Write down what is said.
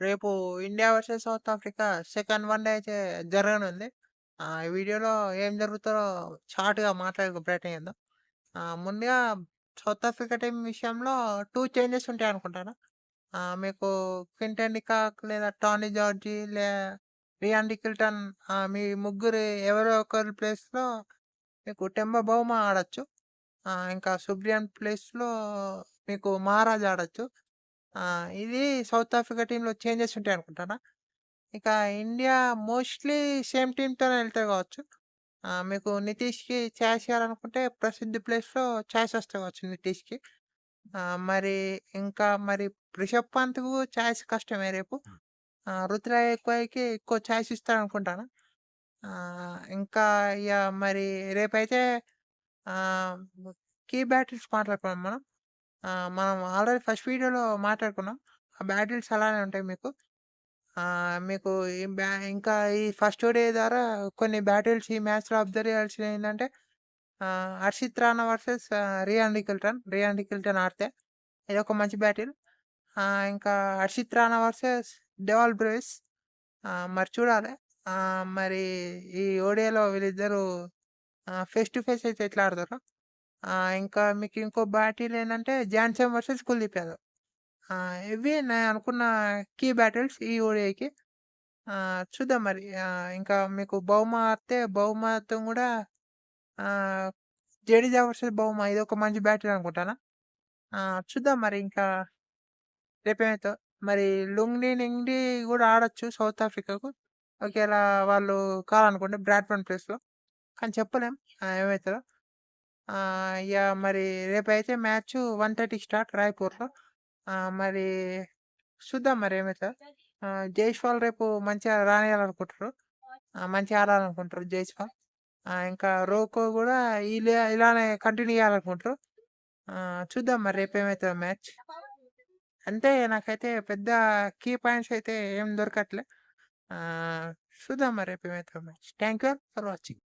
రేపు India versus south Africa second one day అయితే జరగనుంది. ఈ వీడియోలో ఏం జరుగుతదో షార్ట్‌గా మాట్లాడే ప్రయత్నం చేద్దాం. ముందుగా సౌత్ ఆఫ్రికా టీమ్ విషయంలో 2 చేంజెస్ ఉంటాయనుకుంటాను. మీకు క్వింటన్ డికాక్ లేదా టానీ జార్జి రియాన్ డికిల్టన్ మీ ముగ్గురు ఎవరో ఒకరి ప్లేస్‌లో మీకు టెంబా బౌమా ఆడొచ్చు. ఇంకా సుబ్రియాన్ ప్లేస్‌లో మీకు మహారాజ్ ఆడొచ్చు. ఇది సౌత్ ఆఫ్రికా టీమ్‌లో చేంజెస్ ఉంటాయనుకుంటానా. ఇక ఇండియా మోస్ట్‌లీ సేమ్ టీమ్‌తోనే ఎళ్తది కావచ్చు. మీకు నితీష్‌కి ఛాయిస్ ఇయ్యాలనుకుంటే ప్రసిద్ధ్ ప్లేస్‌లో ఛాయిస్ వస్తది కావచ్చు నితీష్‌కి. మరి రిషబ్ పంత్‌కు ఛాయిస్ కష్టమే రేపు. రుతురాజ్ గైక్వాడ్‌కి ఎక్కువ ఛాయిస్ ఇస్తాడనుకుంటాను. ఇంకా ఇగ మరి రేపైతే ఆహ్, కీ బ్యాటిల్స్ మాట్లాడుకున్నాం మనం. మనం ఆల్రెడీ ఫస్ట్ వీడియోలో మాట్లాడుకున్నాం. ఆ బ్యాటిల్స్ అలానే ఉంటాయి మీకు. మీకు ఇంకా ఈ ఫస్ట్ డే ద్వారా కొన్ని బ్యాటిల్స్ ఈ మ్యాచ్‌లో అబ్జర్వ్ చేయాల్సినయేంటంటే Harshit Rana versus Ryan Rickelton. Ryan Rickelton ఆడితే ఇదొక మంచి బ్యాటిల్. ఇంకా Harshit Rana versus Dewald Brevis. మరి చూడాలి. మరి ఈ ఓడిఐలో వీళ్ళిద్దరూ ఫేస్ టు ఫేస్ అయితే ఎట్లా ఆడతారో. ఇంకా మీకు ఇంకో బ్యాటిల్ ఏంటంటే జాన్సన్ వర్సెస్ కుల్దీప్ యాదవ్. ఇవి నేను అనుకున్న కీ బ్యాటిల్స్ ఈ ఓడిఐకి. చూద్దాం మరి. ఇంకా మీకు బౌమా ఆడితే బహుమతం గూడా ఆహ్, జడేజా వర్సెస్ బౌమా ఇదొక మంచి బ్యాటిల్ అనుకుంటాను. చూద్దాం మరి ఇంకా రేపేమైద్దో. మరి నింగి గూడా ఆడొచ్చు సౌత్ ఆఫ్రికాకు. ఒకేళ వాళ్ళు కావాలనుకుంటే బ్రాడ్‌మన్ ప్లేస్‌లో. కానీ చెప్పలేం ఏమైతదో. ఇగ మరి రేపైతే మ్యాచు 1:30కి స్టార్ట్ రాయ్‌పూర్‌లో. మరి చూద్దాం మరేమైతదో. జైష్వాల్ రేపు మంచిగా రానియ్యాలనుకుంటరు. మంచిగా ఆడాలనుకుంటరు జైస్వాల్. ఇంకా రోకో గూడా ఇలానే కంటిన్యూ చేయాలనుకుంటరు. చూద్దాం మరి రేపేమైతదో మ్యాచ్. అంతే నాకైతే పెద్ద కీ పాయింట్స్ అయితే ఏం దొరకట్లే. ఆహ్, చూద్దాం మరి రేపేమైతదో match. Thank you all for watching.